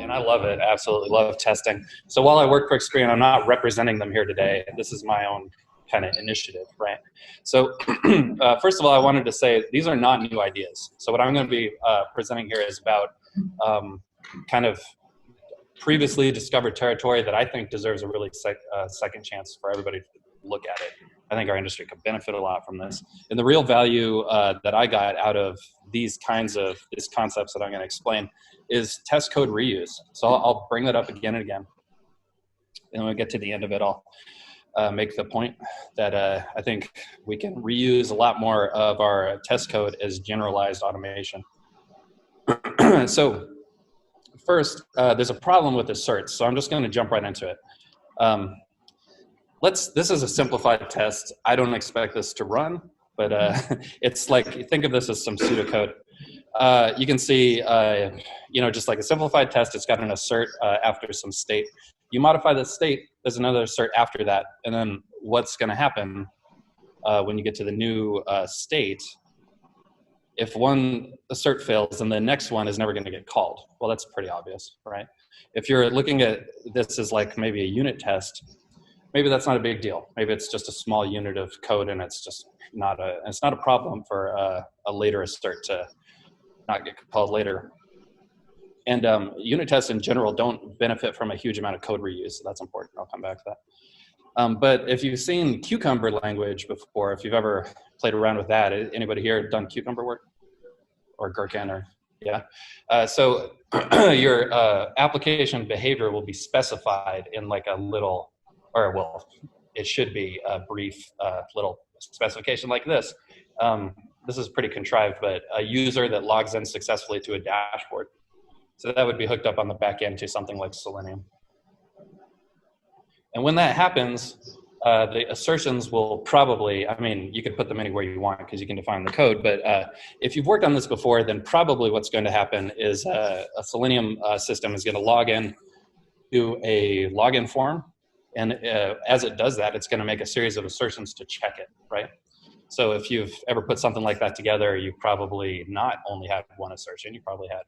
and I love it. Absolutely love testing. So while I work for Experian, I'm not representing them here today. This is my own kind of initiative, right? So first of all, I wanted to say these are not new ideas. So what I'm going to be presenting here is about kind of previously discovered territory that I think deserves a really second chance for everybody to look at it. I think our industry could benefit a lot from this. And the real value that I got out of these concepts that I'm going to explain is test code reuse. So I'll bring that up again and again. And when we get to the end of it, I'll make the point that I think we can reuse a lot more of our test code as generalized automation. So first, there's a problem with asserts. So I'm just going to jump right into it. This is a simplified test. I don't expect this to run, but it's like, think of this as some pseudocode. You can see, just like a simplified test, it's got an assert after some state. You modify the state, there's another assert after that. And then what's going to happen when you get to the new state, if one assert fails, then the next one is never going to get called. Well, that's pretty obvious, right? If you're looking at this as like maybe a unit test, maybe that's not a big deal. Maybe it's just a small unit of code, and it's just not a problem for a later assert to not get called later. And unit tests in general don't benefit from a huge amount of code reuse, so that's important. I'll come back to that. But if you've seen Cucumber language before, if you've ever played around with that, anybody here done Cucumber work? Or Gherkin, or yeah? So your application behavior will be specified in like a little, or well, it should be a brief little specification like this. This is pretty contrived, but a user that logs in successfully to a dashboard. So that would be hooked up on the back end to something like Selenium. And when that happens, the assertions will probably, I mean, you could put them anywhere you want because you can define the code, but if you've worked on this before, then probably what's going to happen is a Selenium system is going to log in to a login form. And as it does that, it's going to make a series of assertions to check it, right? So if you've ever put something like that together, you probably not only had one assertion, you probably had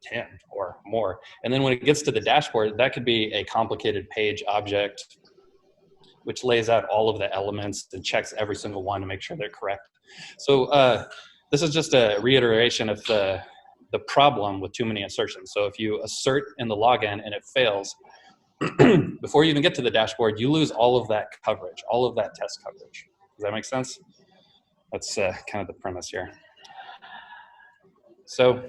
10 or more. And then when it gets to the dashboard, that could be a complicated page object, which lays out all of the elements and checks every single one to make sure they're correct. So this is just a reiteration of the problem with too many assertions. So if you assert in the login and it fails, before you even get to the dashboard, you lose all of that coverage, all of that test coverage. Does that make sense? That's kind of the premise here. So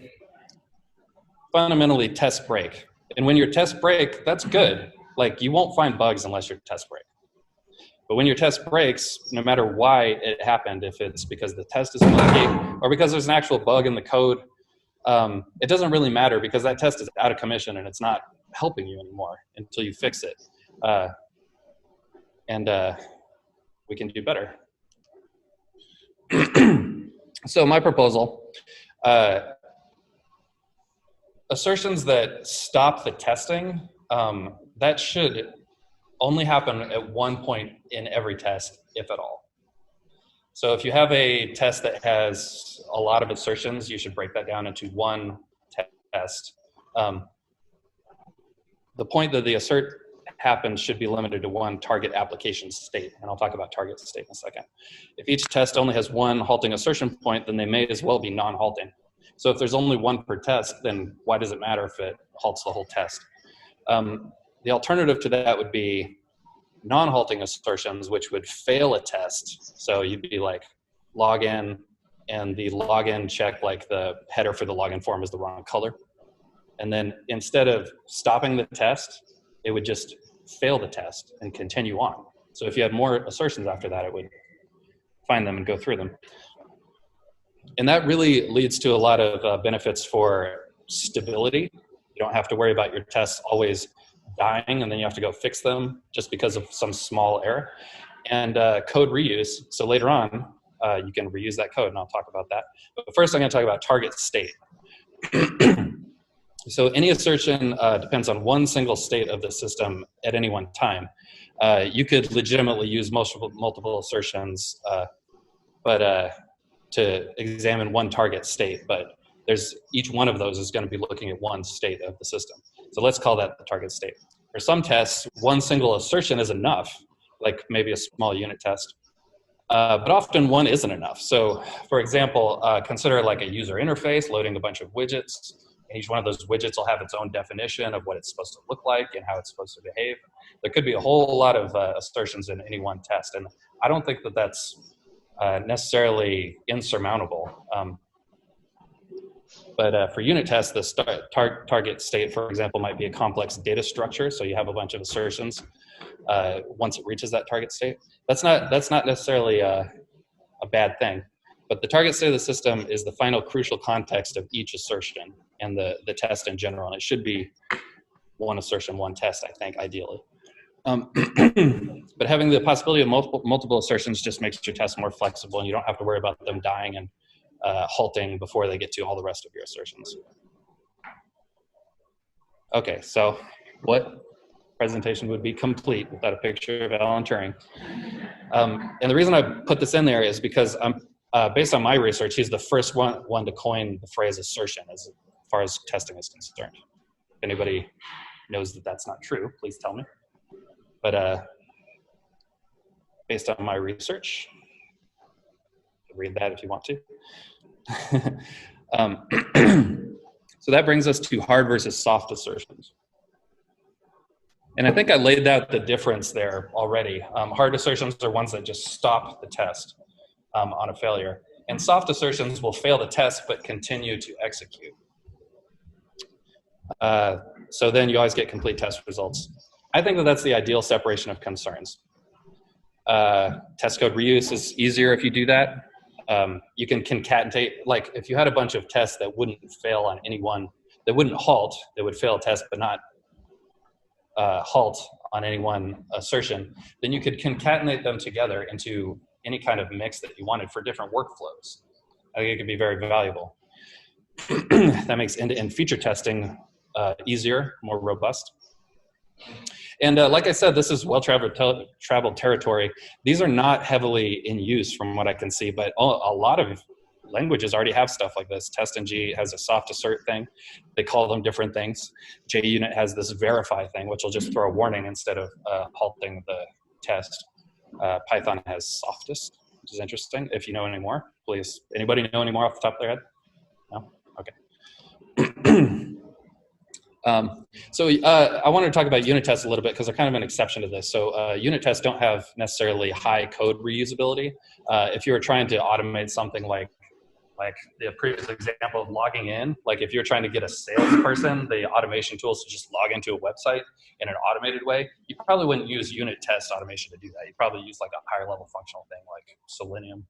fundamentally, test break. And when your test break, that's good. Like, you won't find bugs unless your test break. But when your test breaks, no matter why it happened, if it's because the test is funky or because there's an actual bug in the code, it doesn't really matter because that test is out of commission and it's not helping you anymore until you fix it. We can do better. So my proposal, assertions that stop the testing, that should only happen at one point in every test, if at all. So if you have a test that has a lot of assertions, you should break that down into one test. The point that the assert happens should be limited to one target application state, and I'll talk about target state in a second. If each test only has one halting assertion point, then they may as well be non-halting. So if there's only one per test, then why does it matter if it halts the whole test? The alternative to that would be non-halting assertions, which would fail a test. So you'd be like, login, and the login check, like the header for the login form is the wrong color. And then instead of stopping the test, it would just fail the test and continue on. So if you had more assertions after that, it would find them and go through them. And that really leads to a lot of benefits for stability. You don't have to worry about your tests always dying and then you have to go fix them just because of some small error. And code reuse. So later on, you can reuse that code, and I'll talk about that. But first, I'm going to talk about target state. So any assertion depends on one single state of the system at any one time. You could legitimately use multiple assertions, but to examine one target state. But there's each one of those is going to be looking at one state of the system. So let's call that the target state. For some tests, one single assertion is enough, like maybe a small unit test. But often one isn't enough. So for example, consider like a user interface loading a bunch of widgets. And each one of those widgets will have its own definition of what it's supposed to look like and how it's supposed to behave. There could be a whole lot of assertions in any one test. And I don't think that that's necessarily insurmountable. But for unit tests, the target state, for example, might be a complex data structure. So you have a bunch of assertions once it reaches that target state. That's not necessarily a bad thing. But the target state of the system is the final crucial context of each assertion and the test in general. And it should be one assertion, one test, I think, ideally. But having the possibility of multiple assertions just makes your test more flexible, and you don't have to worry about them dying and halting before they get to all the rest of your assertions. Okay, so what presentation would be complete without a picture of Alan Turing? And the reason I put this in there is because based on my research, he's the first one to coin the phrase assertion as far as testing is concerned. If anybody knows that that's not true, please tell me. But based on my research, read that if you want to. So that brings us to hard versus soft assertions. And I think I laid out the difference there already. Hard assertions are ones that just stop the test on a failure. And soft assertions will fail the test but continue to execute. So then you always get complete test results. I think that that's the ideal separation of concerns. Test code reuse is easier if you do that. You can concatenate, like if you had a bunch of tests that wouldn't fail on any one, that wouldn't halt, that would fail a test but not halt on any one assertion, then you could concatenate them together into any kind of mix that you wanted for different workflows. I think it could be very valuable. That makes end-to-end feature testing easier, more robust. And like I said, this is well-traveled territory. These are not heavily in use from what I can see, but a lot of languages already have stuff like this. TestNG has a soft assert thing. They call them different things. JUnit has this verify thing, which will just throw a warning instead of halting the test. Python has softest, which is interesting. If you know any more, please. Anybody know any more off the top of their head? No? Okay. I wanted to talk about unit tests a little bit because they're kind of an exception to this. So unit tests don't have necessarily high code reusability. If you were trying to automate something like the previous example of logging in, like if you're trying to get a salesperson, the automation tools to just log into a website in an automated way, you probably wouldn't use unit test automation to do that. You'd probably use like a higher level functional thing like Selenium.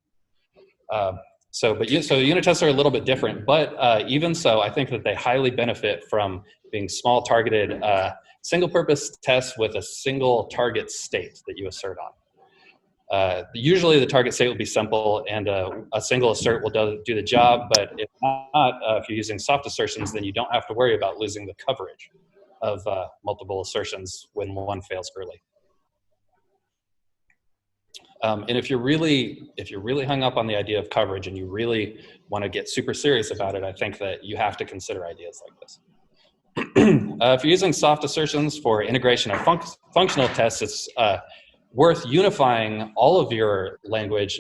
So unit tests are a little bit different, but even so, I think that they highly benefit from being small targeted single purpose tests with a single target state that you assert on. Usually the target state will be simple and a single assert will do the job, but if not, if you're using soft assertions, then you don't have to worry about losing the coverage of multiple assertions when one fails early. And if you're really hung up on the idea of coverage and you really want to get super serious about it, I think that you have to consider ideas like this. If you're using soft assertions for integration of functional tests, it's worth unifying all of your language,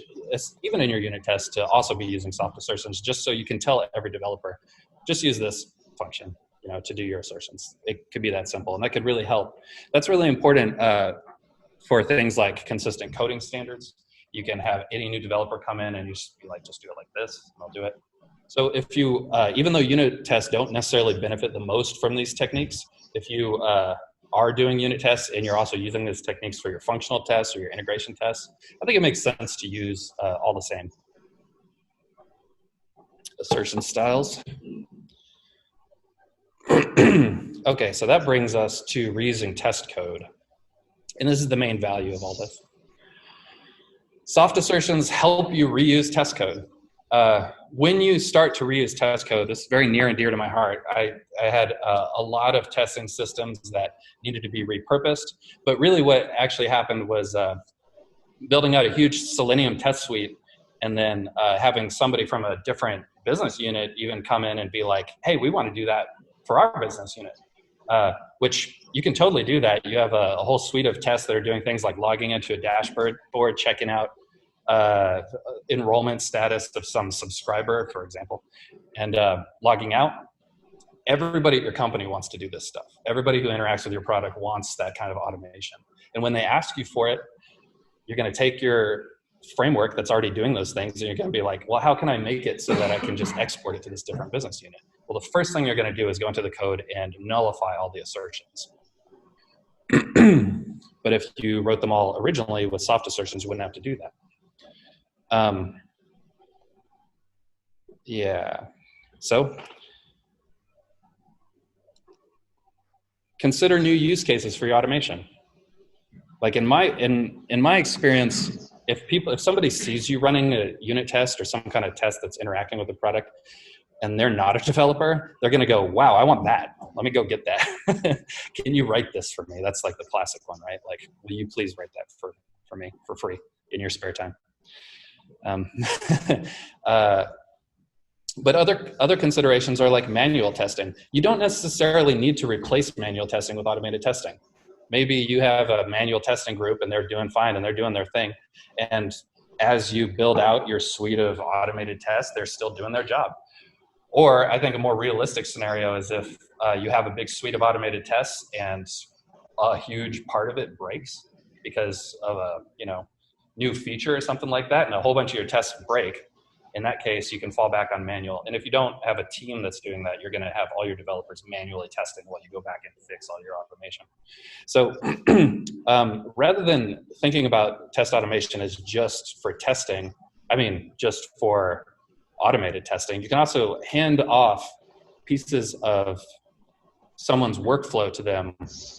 even in your unit tests, to also be using soft assertions, just so you can tell every developer, just use this function, to do your assertions. It could be that simple, and that could really help. That's really important for things like consistent coding standards. You can have any new developer come in and you just be like, just do it like this, and they'll do it. So if you, even though unit tests don't necessarily benefit the most from these techniques, if you are doing unit tests and you're also using these techniques for your functional tests or your integration tests, I think it makes sense to use all the same assertion styles. Okay, so that brings us to reusing test code. And this is the main value of all this. Soft assertions help you reuse test code. When you start to reuse test code, this is very near and dear to my heart. I had a lot of testing systems that needed to be repurposed, but really what actually happened was building out a huge Selenium test suite and then having somebody from a different business unit even come in and be like, hey, we want to do that for our business unit, which you can totally do that. You have a whole suite of tests that are doing things like logging into a dashboard, checking out enrollment status of some subscriber, for example, and logging out. Everybody at your company wants to do this stuff. Everybody who interacts with your product wants that kind of automation. And when they ask you for it, you're going to take your framework that's already doing those things and you're going to be like, well, how can I make it so that I can just export it to this different business unit? Well, the first thing you're going to do is go into the code and nullify all the assertions. But if you wrote them all originally with soft assertions, you wouldn't have to do that. Yeah. So consider new use cases for your automation. Like in my experience, if somebody sees you running a unit test or some kind of test that's interacting with the product and they're not a developer, they're going to go, wow, I want that. Let me go get that. Can you write this for me? That's like the classic one, right? Like, will you please write that for me for free in your spare time? But other considerations are like manual testing. You don't necessarily need to replace manual testing with automated testing. Maybe you have a manual testing group and they're doing fine and they're doing their thing. And as you build out your suite of automated tests, they're still doing their job. Or I think a more realistic scenario is if you have a big suite of automated tests and a huge part of it breaks because of a new feature or something like that, and a whole bunch of your tests break. In that case, you can fall back on manual. And if you don't have a team that's doing that, you're going to have all your developers manually testing while you go back and fix all your automation. So rather than thinking about test automation as just for testing, just for automated testing, you can also hand off pieces of someone's workflow to them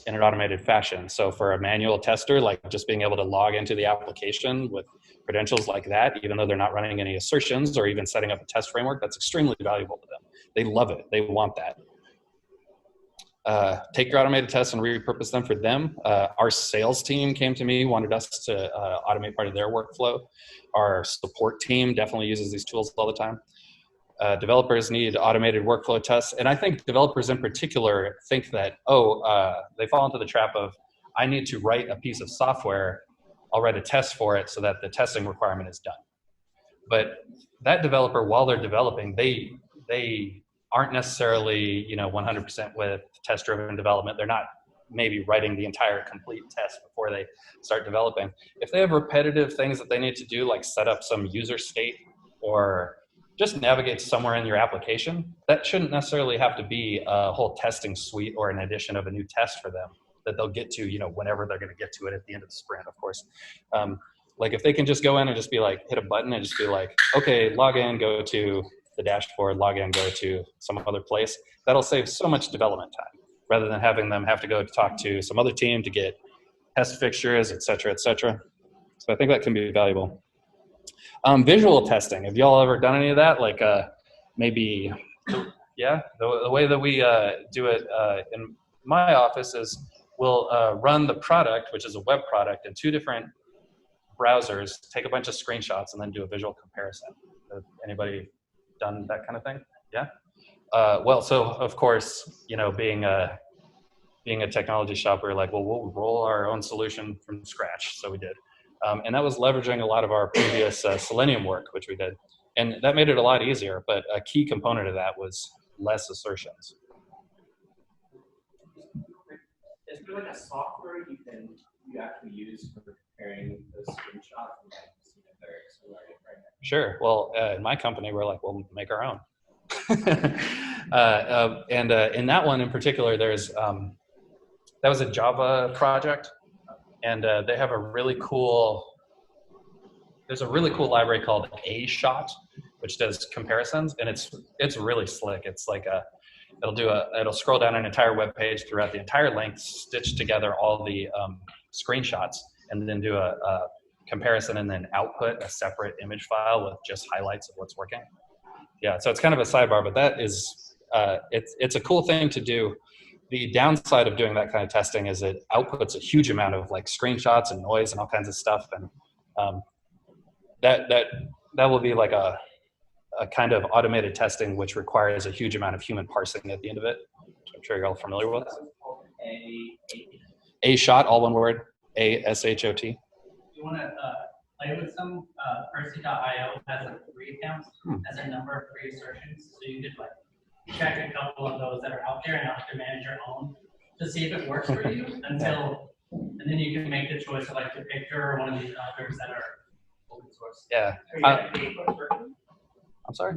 in an automated fashion. So for a manual tester, like just being able to log into the application with credentials like that, even though they're not running any assertions or even setting up a test framework, that's extremely valuable to them. They love it. They want that. Take your automated tests and repurpose them for them. Our sales team came to me, wanted us to automate part of their workflow. Our support team definitely uses these tools all the time. Developers need automated workflow tests. And I think developers in particular think that, they fall into the trap of, I need to write a piece of software, I'll write a test for it so that the testing requirement is done. But that developer, while they're developing, they aren't necessarily 100% with test-driven development. They're not maybe writing the entire complete test before they start developing. If they have repetitive things that they need to do, like set up some user state or just navigate somewhere in your application, that shouldn't necessarily have to be a whole testing suite or an addition of a new test for them that they'll get to, whenever they're going to get to it at the end of the sprint, of course. Like if they can just go in and just be like, hit a button and just be like, okay, log in, go to the dashboard, log in, go to some other place, that'll save so much development time rather than having them have to go talk to some other team to get test fixtures, et cetera, et cetera. So I think that can be valuable. Visual testing. Have y'all ever done any of that? Like maybe, yeah, the way that we do it in my office is we'll run the product, which is a web product, in 2 different browsers, take a bunch of screenshots, and then do a visual comparison. Anybody done that kind of thing? Yeah? Well, so of course, being a technology shop, we were like, well, we'll roll our own solution from scratch. So we did. And that was leveraging a lot of our previous Selenium work, which we did. And that made it a lot easier, but a key component of that was less assertions. Is there like a software you actually use for preparing those screenshots and see if they're accelerated right now? Sure. Well, in my company, we're like, we'll make our own. And in that one in particular, there's that was a Java project, and they have a really cool. There's a really cool library called A-Shot, which does comparisons, and it's really slick. It's like it'll scroll down an entire web page throughout the entire length, stitch together all the screenshots, and then do a comparison, and then output a separate image file with just highlights of what's working. Yeah, so it's kind of a sidebar, but that is it's a cool thing to do. The downside of doing that kind of testing is it outputs a huge amount of like screenshots and noise and all kinds of stuff, and that will be like a a kind of automated testing which requires a huge amount of human parsing at the end of it, which I'm sure you're all familiar with. A shot, all one word, ASHOT. You want to play with some Percy.io has like 3 accounts, has a number of free assertions, so you could like check a couple of those that are out there and have to manage your own to see if it works for you until, and then you can make the choice of like the picture or one of these others that are open source. Yeah. I'm sorry?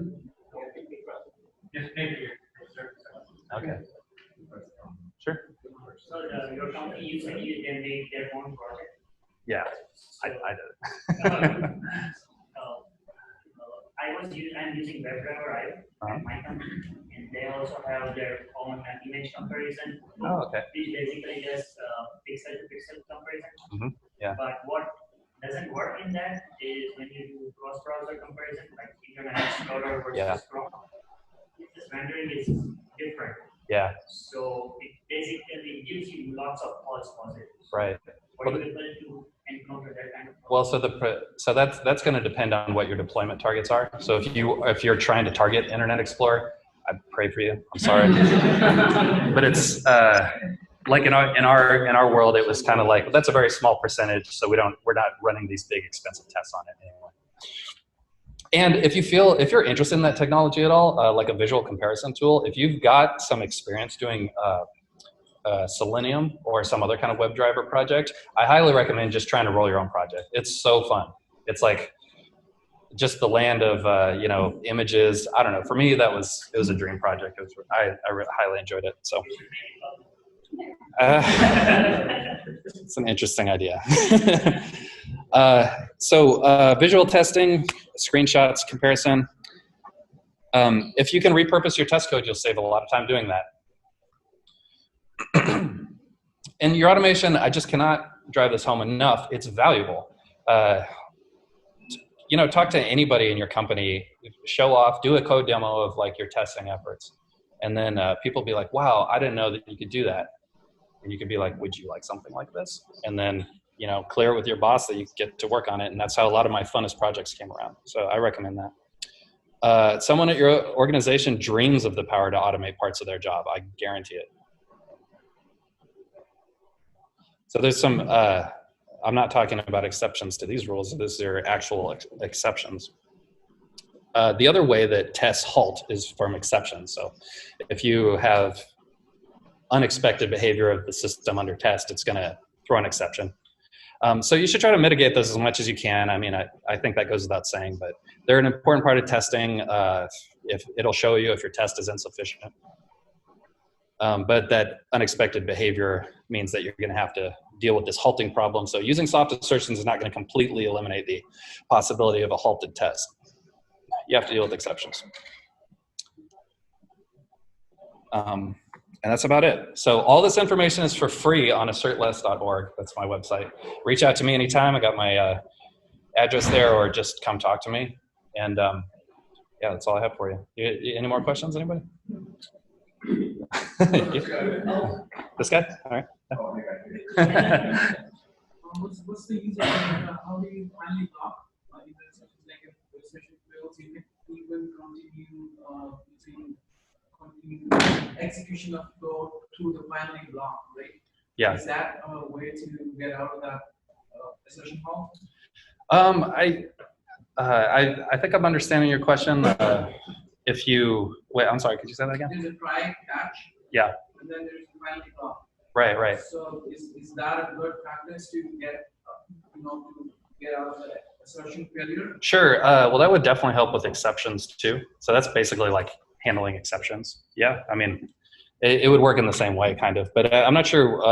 Just pay for your service. Okay. Sure. So your company, you said they make their own project. Yeah, I did it. I'm using WebDriver at my company, and they also have their own image comparison. Oh, okay. Which basically just pixel to pixel comparison. Yeah. But what doesn't work in that is when you do cross-browser comparison, like Internet Explorer versus Chrome, this rendering is different. Yeah. So it basically gives you lots of false positives. Right. What are you able to encounter that kind of problem? Well, so that's going to depend on what your deployment targets are. So if you're trying to target Internet Explorer, I pray for you. I'm sorry, but it's like in our world, it was kind of like that's a very small percentage. So we're not running these big expensive tests on it anymore. And if you're interested in that technology at all, like a visual comparison tool, if you've got some experience doing Selenium or some other kind of WebDriver project, I highly recommend just trying to roll your own project. It's so fun. It's like just the land of images. I don't know. For me, it was a dream project. I highly enjoyed it. So it's an interesting idea. So visual testing, screenshots, comparison. If you can repurpose your test code, you'll save a lot of time doing that. In your automation, I just cannot drive this home enough. It's valuable. Talk to anybody in your company, show off, do a code demo of like your testing efforts. And then people be like, wow, I didn't know that you could do that. And you could be like, would you like something like this? And then, clear it with your boss that you get to work on it. And that's how a lot of my funnest projects came around. So I recommend that. Someone at your organization dreams of the power to automate parts of their job. I guarantee it. So there's some, I'm not talking about exceptions to these rules. These are actual exceptions. The other way that tests halt is from exceptions. So if you have unexpected behavior of the system under test, it's going to throw an exception. So you should try to mitigate those as much as you can. I mean, I think that goes without saying, but they're an important part of testing. If it'll show you if your test is insufficient. But that unexpected behavior means that you're going to have to deal with this halting problem. So using soft assertions is not going to completely eliminate the possibility of a halted test. You have to deal with exceptions. And that's about it. So all this information is for free on assertless.org. That's my website. Reach out to me anytime. I got my address there, or just come talk to me. And yeah, that's all I have for you. Any more questions, anybody? This guy? All right. What's the use of how do you finally block? Like if the session fails, you can even continue execution of code through the finally block, right? Yeah. Is that a way to get out of that assertion halt? I think I'm understanding your question. If you wait, I'm sorry. Could you say that again? There's a try catch. Yeah. And then there's a finally block. Right. So is that a good practice to get to get out of the assertion failure? Sure. Well, that would definitely help with exceptions too. So that's basically like handling exceptions. Yeah. I mean, it would work in the same way, kind of. But I'm not sure.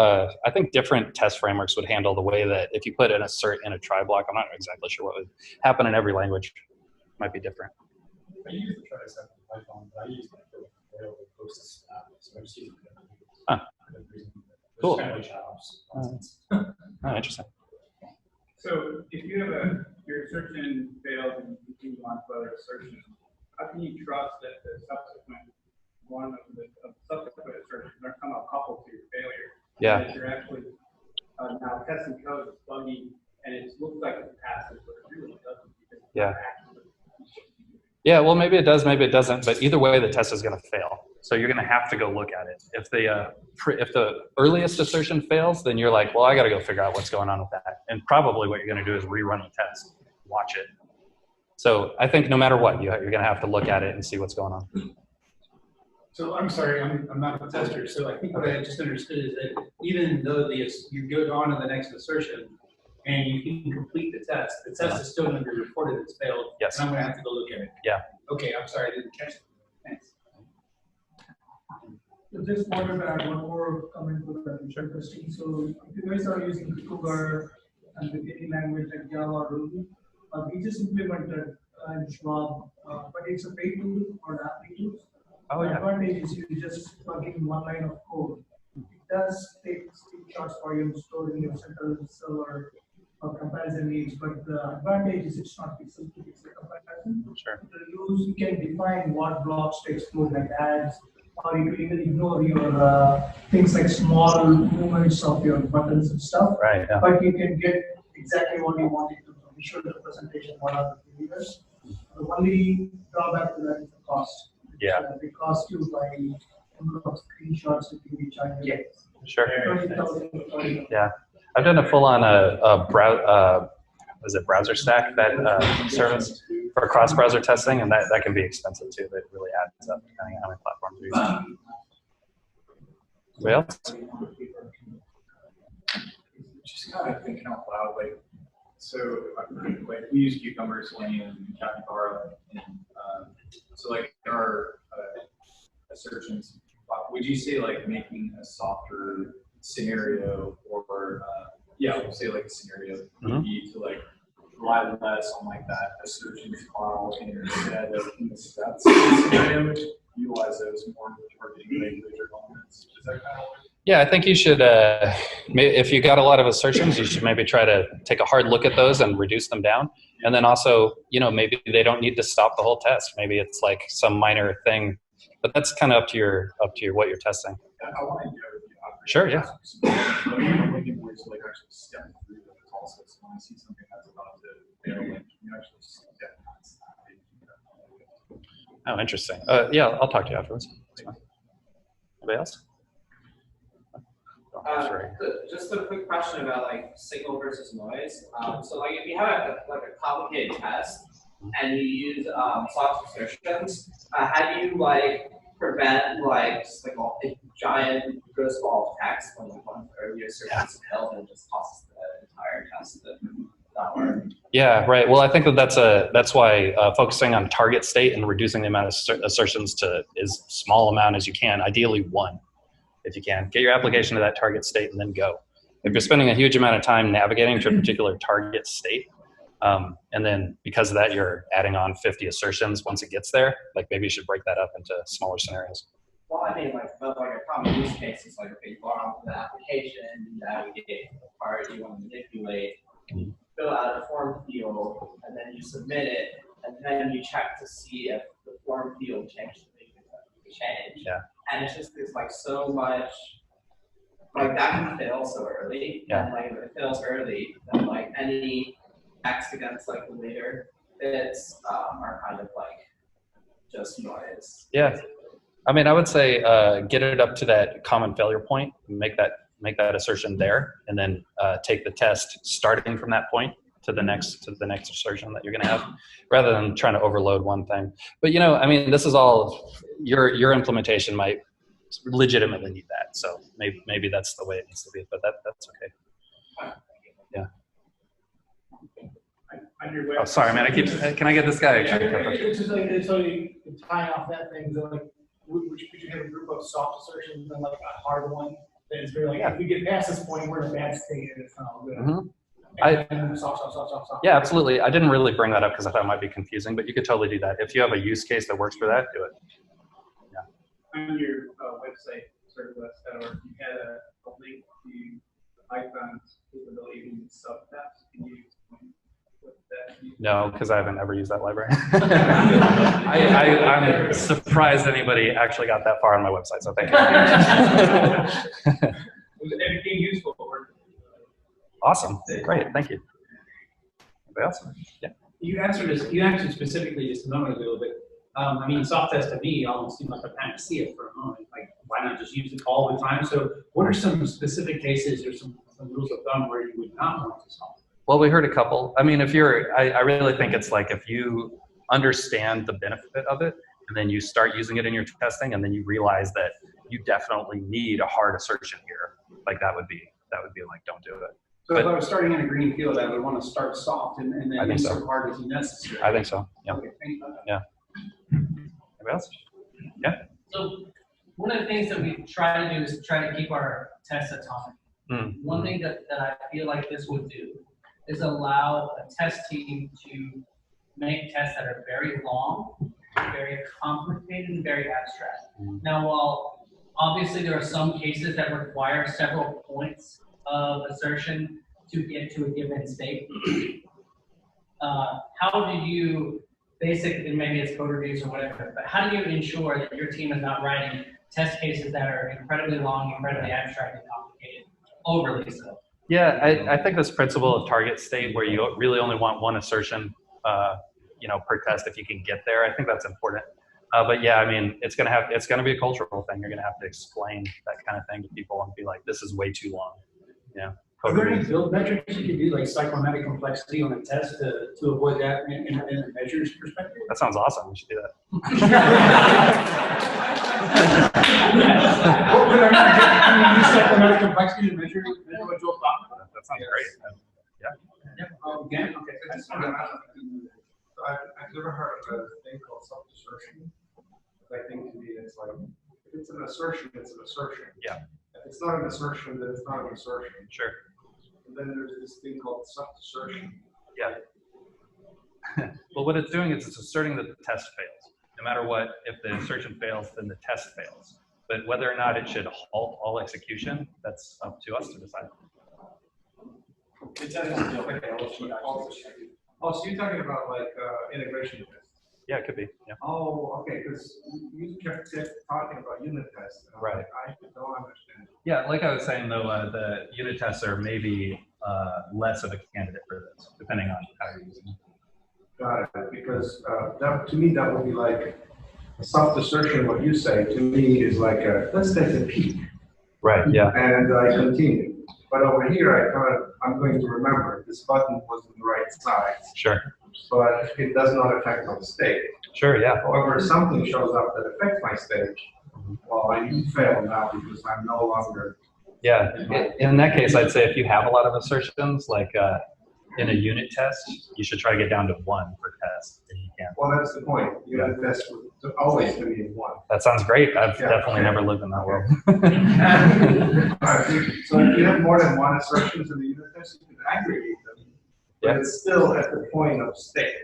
I think different test frameworks would handle the way that if you put an assert in a try block, I'm not exactly sure what would happen in every language. It might be different. I use the try exception in Python, but I use like the Rails and Post's app, so I just use it. Cool. Kind of like jobs. Oh, interesting. So if you have your assertion fails and you continue on to other assertions, how can you trust that the subsequent one of the subsequent assertions are somehow coupled to your failure? Yeah. That you're actually now testing code is buggy and it looks like it passes, but it really doesn't. Because it's not actually. Yeah, well, maybe it does, maybe it doesn't, but either way, the test is going to fail. So you're going to have to go look at it. If the earliest assertion fails, then you're like, well, I got to go figure out what's going on with that. And probably what you're going to do is rerun the test, watch it. So I think no matter what, you're going to have to look at it and see what's going on. So I'm sorry, I'm not a tester. So I think what I just understood is that even though you go on to the next assertion and you can complete the test is still going to be reported as failed. Yes. And I'm going to have to go look at it. Yeah. Okay, I'm sorry, I didn't catch it. Thanks. So just wanted to add one more comment to that initial question. So if you guys are using Cougar and with any language like Java or Ruby, we just implemented Schwab, but it's a paid tool or an app we use. Oh, The yeah. advantage is you just plug in one line of code. It does take screenshots for you to store in your central server for comparison needs, but the advantage is it's not pixel to pixel comparison. Sure. You can define what blocks to exclude, like ads, or you can even ignore your things like small movements of your buttons and stuff. Right. Yeah. But you can get exactly what you want it to show the presentation, what are the features. The only drawback to that is the cost. Yeah. They cost you by number of screenshots you can be charged. Yeah. Sure. 20,000 to 40,000. Yeah. I've done a full-on browser stack, that service for cross-browser testing, and that can be expensive too. That really adds up depending on how many platforms you're using. Anybody else? Just kind of thinking out loud, like, so like we use Cucumber, Selenium, and Capybara, and so like there are assertions. Would you say like making a softer scenario, or yeah, we'll say like a scenario would be to like rely less on like that assertions file, and instead of in the steps scenario, utilize those more targeting language or elements? Is that kind of what? Yeah, I think you should, if you got a lot of assertions, you should maybe try to take a hard look at those and reduce them down. And then also, maybe they don't need to stop the whole test. Maybe it's like some minor thing, but that's kind of up to your what you're testing. I want to know if you operate. Sure, yeah. I'm looking for to like actually step through the process. When I see something that's about to fail, like you actually step past that. Oh, interesting. Yeah, I'll talk to you afterwards. That's fine. Anybody else? Just a quick question about like signal versus noise. So like if you have a complicated test and you use soft assertions, how do you like prevent like just like a giant gross ball of text when one of the earlier assertions failed and just tosses the entire test to not work? Yeah, right. Well, I think that's why focusing on target state and reducing the amount of assertions to as small amount as you can, ideally one. If you can, get your application to that target state and then go. If you're spending a huge amount of time navigating to a particular target state, and then because of that, you're adding on 50 assertions once it gets there, like maybe you should break that up into smaller scenarios. Well, I mean, like a common use case is like, okay, you log onto the application, you navigate the part you want to manipulate, fill out a form field, and then you submit it, and then you check to see if the form field change. Yeah. And it's just, there's like so much, like that can fail so early. Yeah. And like if it fails early, then like any acts against like the later bits are kind of like just noise. Yeah. I mean, I would say get it up to that common failure point, make that assertion there, and then take the test starting from that point to the next assertion that you're going to have, rather than trying to overload one thing. But I mean, this is all your implementation might legitimately need that. So maybe that's the way it needs to be. But that's okay. Yeah. Oh, sorry, man. Can I get this guy? It's just like so you tying off that thing. So like, would you have a group of soft assertions and like a hard one? That is very like if we get past this point, we're in a bad state and it's not good. Mm-hmm. Soft. Yeah, absolutely. I didn't really bring that up because I thought it might be confusing, but you could totally do that. If you have a use case that works for that, do it. Yeah. On your website, serverless.org, you had a link to Python's capability of using subtests. Can you explain what that means? No, because I haven't ever used that library. I'm surprised anybody actually got that far on my website, so thank you. It became useful for Awesome. Great. Thank you. Anybody else? Yeah. You answered specifically just a moment ago, but I mean, soft test to me almost seemed like a panacea for a moment. Like, why not just use it all the time? So what are some specific cases or some rules of thumb where you would not want to solve? Well, we heard a couple. I mean, I really think it's like if you understand the benefit of it, and then you start using it in your testing, and then you realize that you definitely need a hard assertion here, like that would be like, don't do it. So if I was starting in a green field, I would want to start soft and then insert hard as necessary. I think so. Yeah. Okay, thank you. Yeah. Anybody else? Yeah. So one of the things that we try to do is try to keep our tests atomic. One thing that I feel like this would do is allow a test team to make tests that are very long, very complicated, and very abstract. Now, while obviously there are some cases that require several points of assertion to get to a given state, how do you basically, maybe it's code reviews or whatever, but how do you ensure that your team is not writing test cases that are incredibly long, incredibly abstract, and complicated, overly so? Yeah, I think this principle of target state where you really only want one assertion, per test if you can get there, I think that's important. But yeah, I mean, it's gonna be a cultural thing. You're gonna have to explain that kind of thing to people and be like, this is way too long. Yeah. Are there any build metrics you can do, like psychometric complexity on a test to avoid that in a measures perspective? That sounds awesome. We should do that. Can you use psychometric complexity to measure what Joel's talking about? That sounds great. Yeah. Again, okay. I've never heard of a thing called self-assertion. I think to me it's like, if it's an assertion, it's an assertion. Yeah. If it's not an assertion, then it's not an assertion. Sure. And then there's this thing called self-assertion. Yeah. Well, what it's doing is it's asserting that the test fails. No matter what, if the assertion fails, then the test fails. But whether or not it should halt all execution, that's up to us to decide. Oh, so you're talking about like integration tests? Yeah, it could be. Yeah. Oh, okay, because you kept talking about unit tests. Right. I don't understand. Yeah, like I was saying though, the unit tests are maybe less of a candidate for this, depending on how you're using it. Got it, because that, to me that would be like a soft assertion. What you say to me is like let's take a peek. Right. Yeah. And I continue. But over here, I'm going to remember this button was in the right size. Sure. But it does not affect my state. Sure. Yeah. However, something shows up that affects my state. Well, I fail now because I'm no longer. Yeah. In that case, I'd say if you have a lot of assertions, like in a unit test, you should try to get down to one per test if you can. Well, that's the point. Unit tests would always to be one. That sounds great. I've definitely never lived in that world. So if you have more than one assertions in the unit test, you can aggregate them. But it's still at the point of state.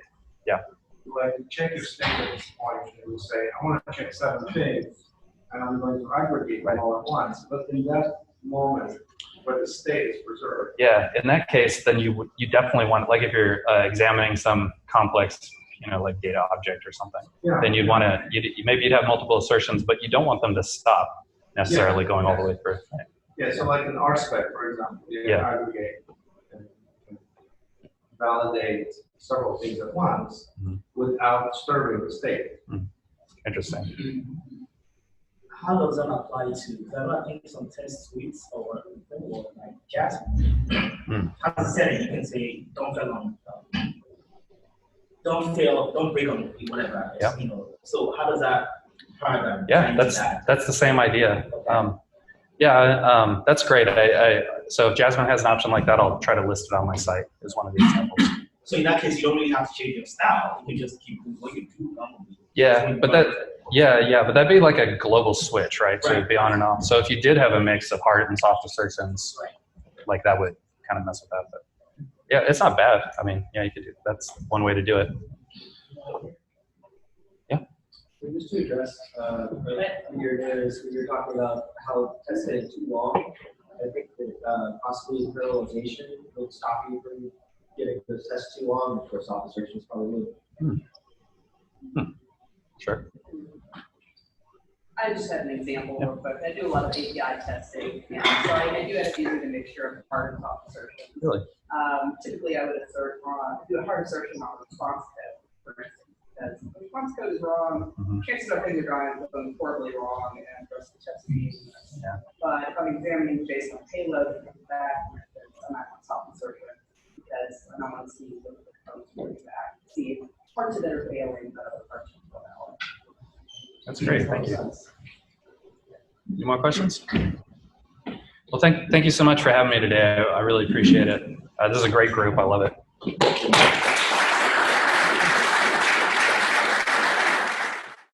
Yeah. Like you check your state at this point, and you would say, I want to check 7 things, and I'm going to aggregate them all at once. But in that moment, where the state is preserved. Yeah, in that case, then you definitely want, like if you're examining some complex, like data object or something, then you'd want to, maybe you'd have multiple assertions, but you don't want them to stop necessarily going all the way through. Right? Yeah, so like an RSpec, for example, you aggregate and validate several things at once without disturbing the state. Interesting. How does that apply to, I think some test suites or like Jasmine? How to set it, you can say, don't fail on, don't break on whatever. Yeah. So how does that paradigm? Yeah, that's the same idea. That's great. So if Jasmine has an option like that, I'll try to list it on my site as one of the examples. So in that case, you don't really have to change your style. You can just keep doing what you do normally. Yeah, but that'd be like a global switch, right? So it'd be on and off. So if you did have a mix of hard and soft assertions, like that would kind of mess with that. But yeah, it's not bad. I mean, yeah, you could do. That's one way to do it. Yeah. Just to address you're talking about how tests getting too long. I think that possibly parallelization would stop you from getting the test too long. Of course, soft assertions probably would. Sure. I just had an example, but I do a lot of API testing, and so I do have to use a mixture of hard and soft assertion. Really? Typically, I would do a hard assertion on a response test, for instance, because once code is wrong, chances are things are going horribly wrong and the rest of the test is But if I'm examining based on payload and things back, I'm not going to stop insertion because I don't want to see what the code is working back. See parts of it are failing, but other parts are still valid. That's great. Thank you. Any more questions? Well, thank you so much for having me today. I really appreciate it. This is a great group. I love it.